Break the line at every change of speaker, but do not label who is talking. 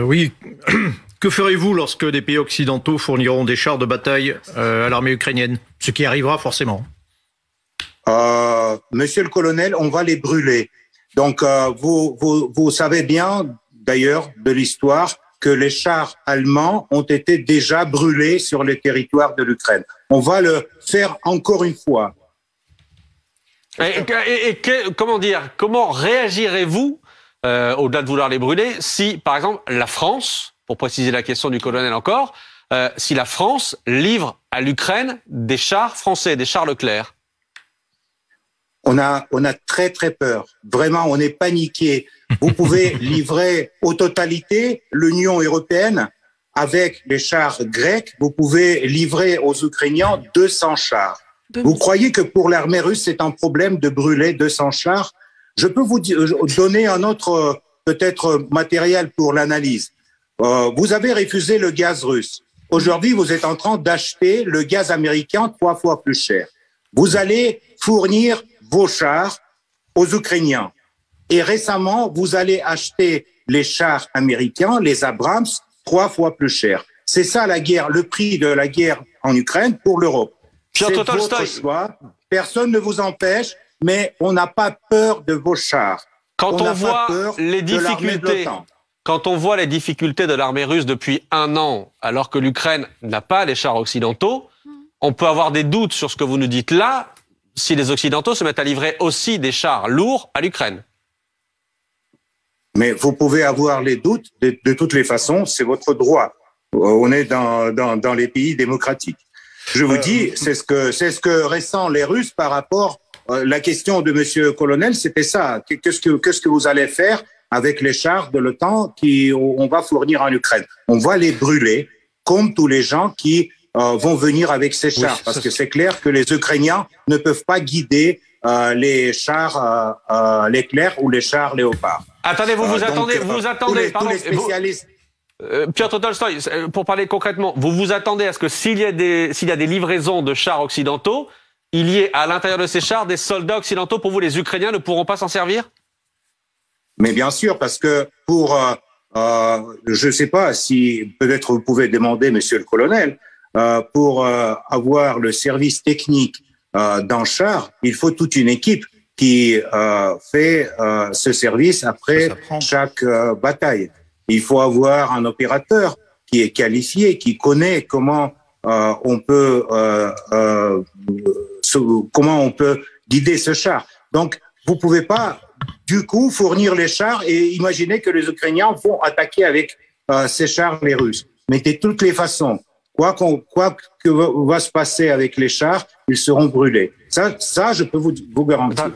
Oui. Que ferez-vous lorsque des pays occidentaux fourniront des chars de bataille à l'armée ukrainienne? Ce qui arrivera forcément.
Monsieur le colonel, on va les brûler. Donc, vous savez bien, d'ailleurs, de l'histoire, que les chars allemands ont été déjà brûlés sur le territoire de l'Ukraine. On va le faire encore une fois.
Comment réagirez-vous, au-delà de vouloir les brûler, si, par exemple, la France, pour préciser la question du colonel encore, si la France livre à l'Ukraine des chars français, des chars Leclerc?
On a très très peur. Vraiment, on est paniqué. Vous pouvez livrer aux totalités l'Union européenne avec les chars grecs. Vous pouvez livrer aux Ukrainiens 200 chars. Vous croyez que pour l'armée russe, c'est un problème de brûler 200 chars? Je peux vous donner un autre peut-être matériel pour l'analyse. Vous avez refusé le gaz russe. Aujourd'hui, vous êtes en train d'acheter le gaz américain 3 fois plus cher. Vous allez fournir vos chars aux Ukrainiens. Et récemment, vous allez acheter les chars américains, les Abrams, 3 fois plus cher. C'est ça la guerre, le prix de la guerre en Ukraine pour l'Europe. C'est votre choix. Personne ne vous empêche, mais on n'a pas peur de vos chars.
Quand on voit les difficultés de l'armée russe depuis 1 an, alors que l'Ukraine n'a pas les chars occidentaux, on peut avoir des doutes sur ce que vous nous dites là, si les Occidentaux se mettent à livrer aussi des chars lourds à l'Ukraine.
Mais vous pouvez avoir les doutes, de toutes les façons, c'est votre droit. On est dans les pays démocratiques. Je vous dis, c'est ce que ressentent les Russes par rapport la question de Monsieur Colonel, c'était ça. Qu'est-ce que vous allez faire avec les chars de l'OTAN qu'on va fournir en Ukraine? On va les brûler, comme tous les gens qui vont venir avec ces chars, parce que c'est clair que les Ukrainiens ne peuvent pas guider les chars Leclerc ou les chars Léopard.
Attendez, vous attendez,
tous les spécialistes.
Piotr Tolstoï, pour parler concrètement, vous attendez à ce que s'il y a des livraisons de chars occidentaux, il y ait à l'intérieur de ces chars des soldats occidentaux? Pour vous, les Ukrainiens ne pourront pas s'en servir?
Mais bien sûr, parce que je ne sais pas si peut-être vous pouvez demander, Monsieur le Colonel, pour avoir le service technique d'un char, il faut toute une équipe qui fait ce service après chaque bataille. Il faut avoir un opérateur qui est qualifié, qui connaît comment on peut guider ce char. Donc, vous pouvez pas du coup fournir les chars et imaginer que les Ukrainiens vont attaquer avec ces chars les Russes. Mais de toutes les façons, quoi que va se passer avec les chars, ils seront brûlés. Ça, je peux vous garantir.